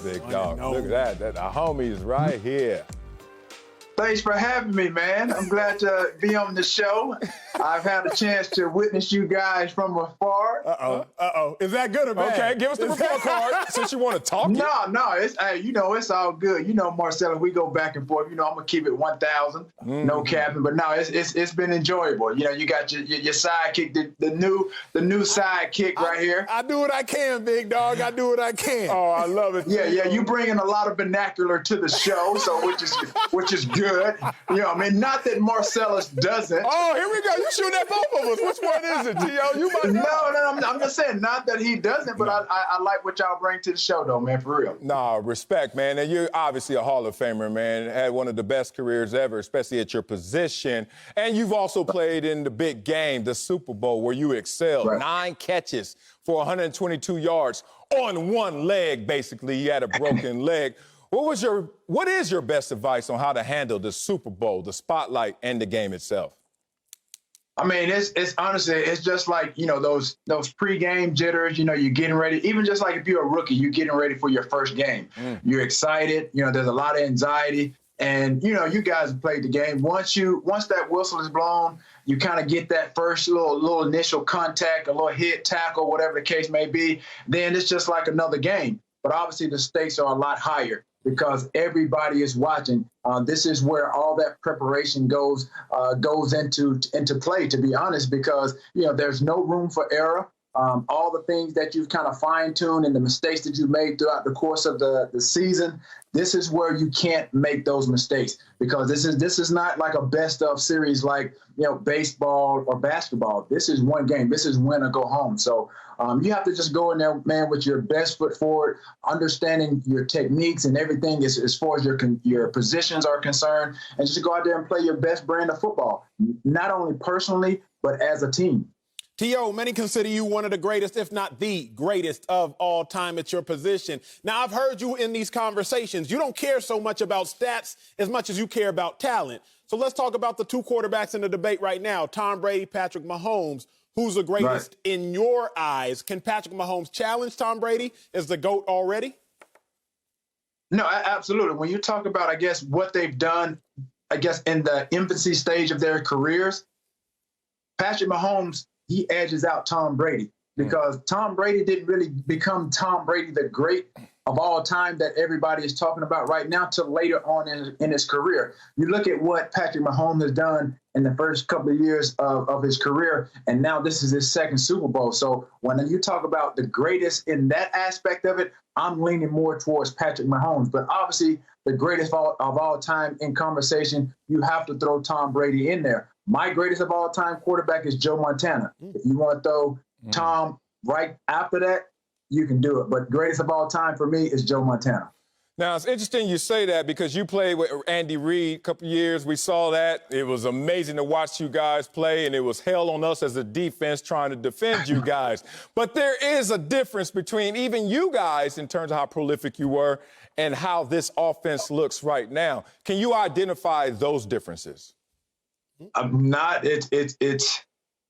big dog. Look at that. The homie's right here. Thanks for having me, man. I'm glad to be on the show. I've had a chance to witness you guys from afar. Is that good or bad? Okay, give us the report card since you want to talk. No, it's it's all good. You know, Marcellus, we go back and forth. You know, I'm gonna keep it 1,000, no capping. But no, it's been enjoyable. You know, you got your sidekick, the new sidekick right here. I do what I can, big dog. I do what I can. Oh, I love it. Yeah, you bringing a lot of vernacular to the show, so which is good. You know, I mean, not that Marcellus doesn't. Oh, here we go. You shooting at both of us. Which one is it, T.O.? You might know. No, I'm just saying, not that he doesn't, but I like what y'all bring to the show, though, man, for real. Nah, respect, man. And you're obviously a Hall of Famer, man. Had one of the best careers ever, especially at your position. And you've also played in the big game, the Super Bowl, where you excelled. Right. 9 catches for 122 yards on one leg, basically. You had a broken leg. What is your best advice on how to handle the Super Bowl, the spotlight, and the game itself? I mean, it's honestly, it's just like, you know, those pregame jitters, you know, you're getting ready. Even just like if you're a rookie, you're getting ready for your first game. You're excited. You know, there's a lot of anxiety. And, you know, you guys have played the game. Once that whistle is blown, you kind of get that first little initial contact, a little hit, tackle, whatever the case may be. Then it's just like another game. But obviously the stakes are a lot higher because everybody is watching. This is where all that preparation goes into play, to be honest, because, you know, there's no room for error. All the things that you've kind of fine-tuned and the mistakes that you made throughout the course of the season, this is where you can't make those mistakes because this is not like a best-of series like, you know, baseball or basketball. This is one game. This is win or go home. So you have to just go in there, man, with your best foot forward, understanding your techniques and everything as far as your positions are concerned, and just go out there and play your best brand of football, not only personally, but as a team. T.O., many consider you one of the greatest, if not the greatest of all time at your position. Now, I've heard you in these conversations. You don't care so much about stats as much as you care about talent. So let's talk about the two quarterbacks in the debate right now, Tom Brady, Patrick Mahomes. Who's the greatest in your eyes? Can Patrick Mahomes challenge Tom Brady as the GOAT already? No, absolutely. When you talk about, I guess, what they've done, I guess, in the infancy stage of their careers, Patrick Mahomes, he edges out Tom Brady because Tom Brady didn't really become Tom Brady, the great of all time that everybody is talking about right now till later on in his career. You look at what Patrick Mahomes has done in the first couple of years of his career, and now this is his second Super Bowl. So when you talk about the greatest in that aspect of it, I'm leaning more towards Patrick Mahomes. But obviously, the greatest of all time in conversation, you have to throw Tom Brady in there. My greatest of all time quarterback is Joe Montana. If you want to throw Tom right after that, you can do it. But greatest of all time for me is Joe Montana. Now, it's interesting you say that because you played with Andy Reid a couple years. We saw that. It was amazing to watch you guys play, and it was hell on us as a defense trying to defend you guys. But there is a difference between even you guys in terms of how prolific you were and how this offense looks right now. Can you identify those differences? I'm not.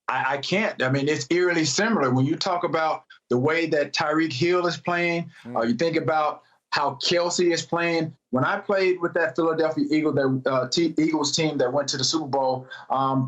I can't. I mean, it's eerily similar. When you talk about the way that Tyreek Hill is playing, you think about how Kelsey is playing. When I played with that Philadelphia Eagles team that went to the Super Bowl,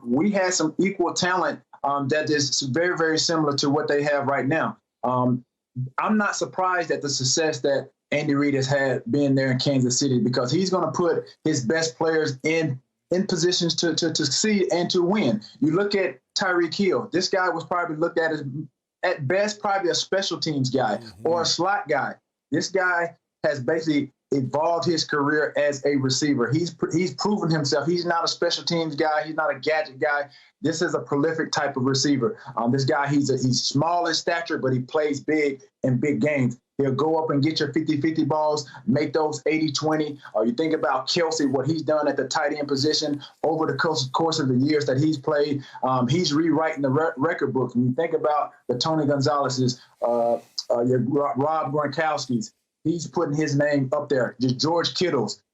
we had some equal talent that is very, very similar to what they have right now. I'm not surprised at the success that Andy Reid has had being there in Kansas City because he's going to put his best players in positions to succeed and to win. You look at Tyreek Hill. This guy was probably looked at as, at best, probably a special teams guy or a slot guy. This guy has basically evolved his career as a receiver. He's proven himself. He's not a special teams guy. He's not a gadget guy. This is a prolific type of receiver. This guy, he's small in stature, but he plays big in big games. He'll go up and get your 50-50 balls, make those 80-20. You think about Kelsey, what he's done at the tight end position over the course of the years that he's played. He's rewriting the record book. When you think about the Tony Gonzalez's, your Rob Gronkowski's, he's putting his name up there. Just George Kittle's,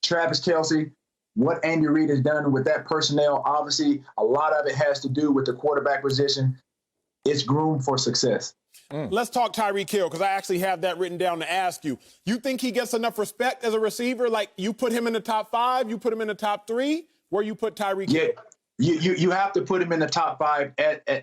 Travis Kelce, what Andy Reid has done with that personnel. Obviously, a lot of it has to do with the quarterback position. It's groomed for success. Let's talk Tyreek Hill, because I actually have that written down to ask you. You think he gets enough respect as a receiver? Like, you put him in the top 5, you put him in the top 3, where you put Tyreek Hill? You have to put him in the top 5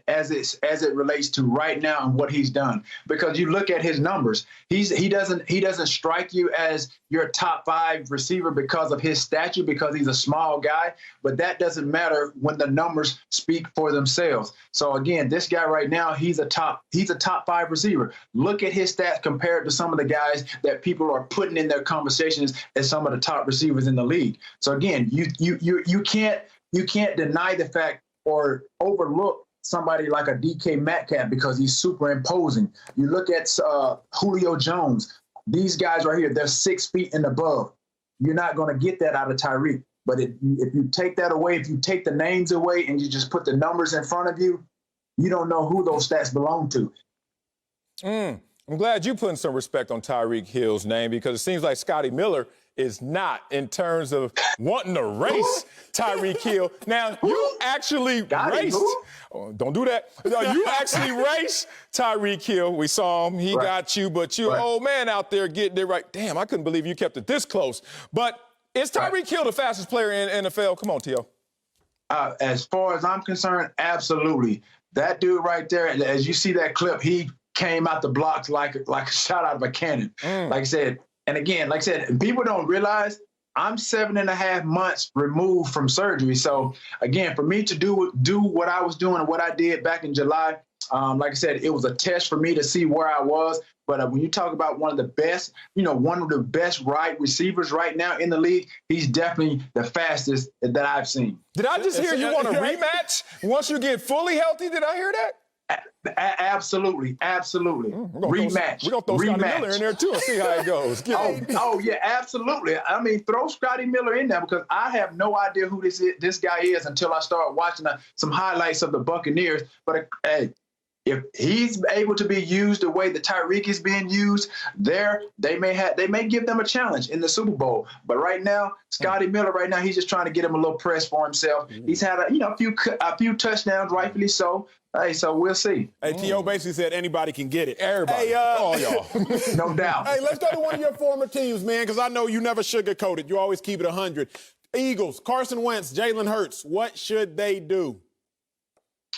as it relates to right now and what he's done, because you look at his numbers. He doesn't strike you as your top 5 receiver because of his stature, because he's a small guy. But that doesn't matter when the numbers speak for themselves. So again, this guy right now, he's a top 5 receiver. Look at his stats compared to some of the guys that people are putting in their conversations as some of the top receivers in the league. So again, you can't deny the fact or overlook somebody like a DK Metcalf because he's super imposing. You look at Julio Jones. These guys right here, they're 6 feet and above. You're not going to get that out of Tyreek. But if you take that away, if you take the names away and you just put the numbers in front of you, you don't know who those stats belong to. I'm glad you putting some respect on Tyreek Hill's name, because it seems like Scotty Miller is not, in terms of wanting to race Tyreek Hill. Now, you actually raced. Oh, don't do that. No, you actually raced Tyreek Hill. We saw him. He got you, but you're old man out there getting it right. Damn, I couldn't believe you kept it this close. But is Tyreek Hill the fastest player in NFL? Come on, T.O. As far as I'm concerned, absolutely. That dude right there, as you see that clip, he came out the blocks like a shot out of a cannon. Like I said, and again, like I said, people don't realize I'm 7.5 months removed from surgery. So again, for me to do what I was doing and what I did back in July, like I said, it was a test for me to see where I was. But when you talk about one of the best wide receivers right now in the league, he's definitely the fastest that I've seen. Did I just hear you want a rematch once you get fully healthy? Did I hear that? Absolutely. Rematch. We're going to throw Scotty Miller in there, too, and see how it goes. Yeah, absolutely. I mean, throw Scotty Miller in there, because I have no idea who this guy is until I start watching some highlights of the Buccaneers. But, hey, if he's able to be used the way that Tyreek is being used, they may give them a challenge in the Super Bowl. But right now, Scotty Miller, right now, he's just trying to get him a little press for himself. He's had a few touchdowns, rightfully so. Hey, so we'll see. Hey, T.O. basically said anybody can get it. Everybody. Hey, all y'all. No doubt. Hey, let's go to one of your former teams, man, because I know you never sugarcoat it. You always keep it 100. Eagles, Carson Wentz, Jalen Hurts. What should they do?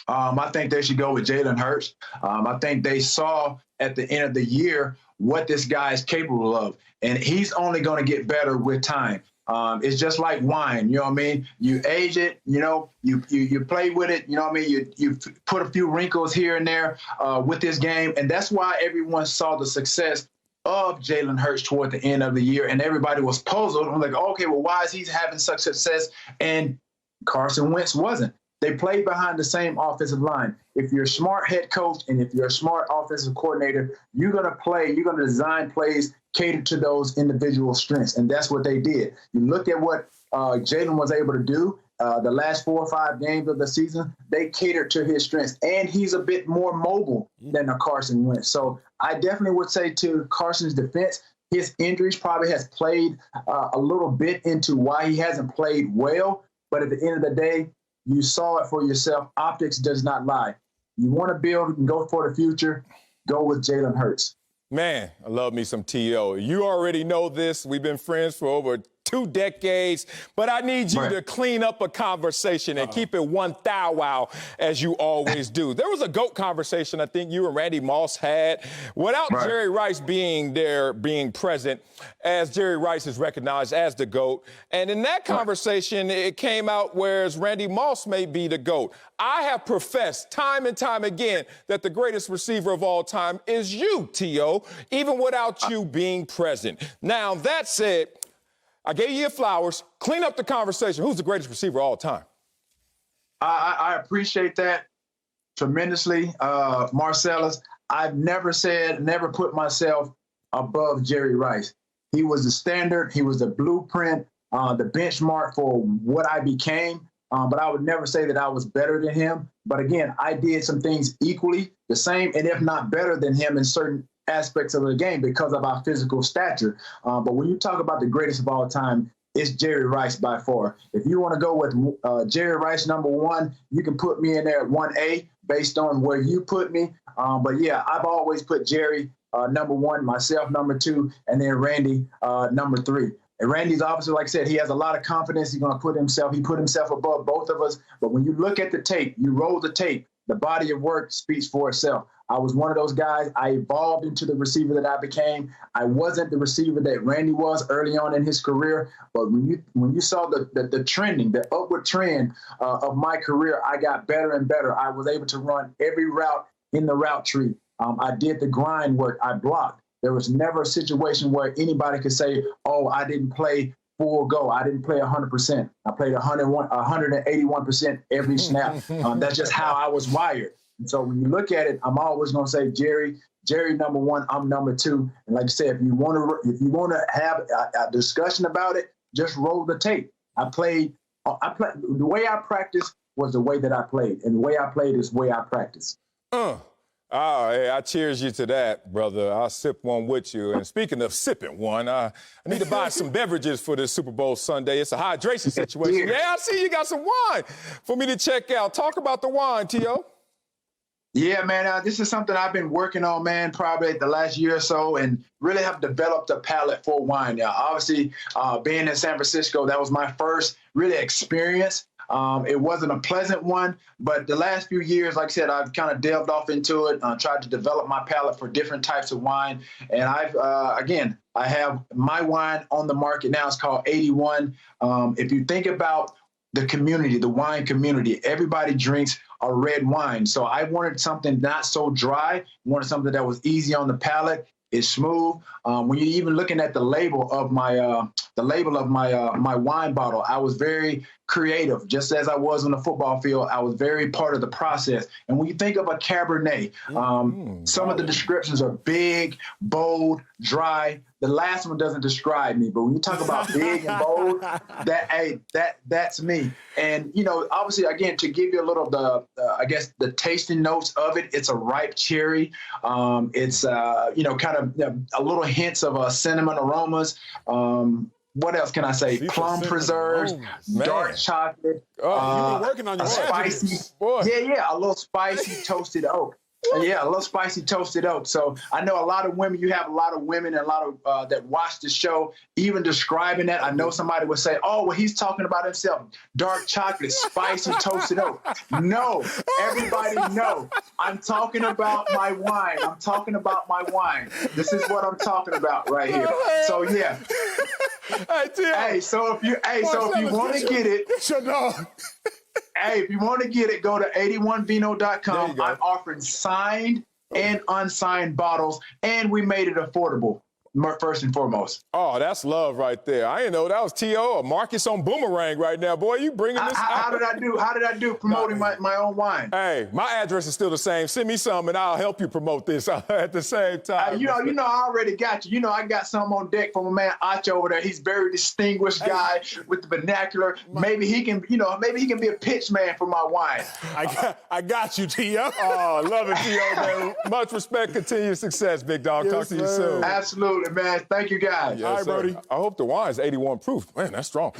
I think they should go with Jalen Hurts. I think they saw at the end of the year what this guy is capable of, and he's only going to get better with time. It's just like wine, you know what I mean? You age it, you play with it, you know what I mean? You put a few wrinkles here and there with this game, and that's why everyone saw the success of Jalen Hurts toward the end of the year, and everybody was puzzled. I'm like, okay, well, why is he having such success and Carson Wentz wasn't? They played behind the same offensive line. If you're a smart head coach and if you're a smart offensive coordinator, you're going to design plays catered to those individual strengths. And that's what they did. You look at what Jalen was able to do the last 4 or 5 games of the season. They catered to his strengths. And he's a bit more mobile than a Carson Wentz. So I definitely would say to Carson's defense, his injuries probably has played a little bit into why he hasn't played well. But at the end of the day, you saw it for yourself. Optics does not lie. You want to build and go for the future, go with Jalen Hurts. Man, I love me some T.O. You already know this. We've been friends for over 2 decades, but I need you to clean up a conversation and keep it one thou wow as you always do. There was a GOAT conversation I think you and Randy Moss had without Jerry Rice being there, being present, as Jerry Rice is recognized as the GOAT. And in that conversation, it came out whereas Randy Moss may be the GOAT. I have professed time and time again that the greatest receiver of all time is you, T.O., even without you being present. Now, that said, I gave you your flowers. Clean up the conversation. Who's the greatest receiver of all time? I appreciate that tremendously, Marcellus. I've never put myself above Jerry Rice. He was the standard. He was the blueprint, the benchmark for what I became. But I would never say that I was better than him. But again, I did some things equally the same, and if not better than him in certain aspects of the game because of our physical stature. But when you talk about the greatest of all time, it's Jerry Rice by far. If you want to go with Jerry Rice #1, you can put me in there at 1A based on where you put me. But yeah, I've always put Jerry #1, myself #2, and then Randy #3. And Randy's obviously, like I said, he has a lot of confidence. He put himself above both of us. But when you look at the tape, you roll the tape, the body of work speaks for itself. I was one of those guys. I evolved into the receiver that I became. I wasn't the receiver that Randy was early on in his career. But when you saw the trending, the upward trend of my career, I got better and better. I was able to run every route in the route tree. I did the grind work. I blocked. There was never a situation where anybody could say, oh, I didn't play full go. I didn't play 100%. I played 181% every snap. That's just how I was wired. And so when you look at it, I'm always going to say Jerry #1, I'm #2. And like I said, if you want to have a discussion about it, just roll the tape. I played the way I practiced was the way that I played, and the way I played is the way I practiced. Oh, hey, I cheers you to that, brother. I'll sip one with you. And speaking of sipping one, I need to buy some beverages for this Super Bowl Sunday. It's a hydration situation. Yeah, I see you got some wine for me to check out. Talk about the wine, T.O. Yeah, man, this is something I've been working on, man, probably the last year or so, and really have developed a palate for wine. Now, obviously, being in San Francisco, that was my first really experience. It wasn't a pleasant one, but the last few years, like I said, I've kind of delved off into it, tried to develop my palate for different types of wine. And I have my wine on the market now. It's called 81. If you think about the community, the wine community, everybody drinks a red wine. So I wanted something not so dry, wanted something that was easy on the palate. It's smooth. When you're even looking at the label of my my wine bottle, I was very creative. Just as I was on the football field, I was very part of the process. And when you think of a Cabernet, some of the descriptions are big, bold, dry. The last one doesn't describe me, but when you talk about big and bold, that's me. And obviously, again, to give you a little of the tasting notes of it, it's a ripe cherry. It's kind of a little hints of cinnamon aromas. What else can I say? Plum preserves, dark chocolate. Oh, you've been working on your spicy. Yeah, a little spicy toasted oak. Yeah, a little spicy toasted oak. So I know a lot of women, you have a lot of women and a lot of that watch the show, even describing that. I know somebody would say, oh, well, he's talking about himself. Dark chocolate, spicy toasted oak. No, everybody know. I'm talking about my wine. I'm talking about my wine. This is what I'm talking about right here. So, yeah. So if you want to get it. Hey, if you want to get it, go to 81vino.com. I'm offering signed and unsigned bottles, and we made it affordable, first and foremost. Oh, that's love right there. I didn't know that was T.O. or Marcus on Boomerang right now. Boy, you bringing this How did I do promoting my own wine? Hey, my address is still the same. Send me some, and I'll help you promote this at the same time. I already got you. I got some on deck from a man, Acho, over there. He's a very distinguished guy with the vernacular. Maybe he can be a pitch man for my wine. I got you, T.O. Oh, love it, T.O., man. Much respect, continued success, big dog. Talk to you soon. Absolutely, man. Thank you, guys. Yes, all right, Brody. I hope the wine's 81 proof. Man, that's strong.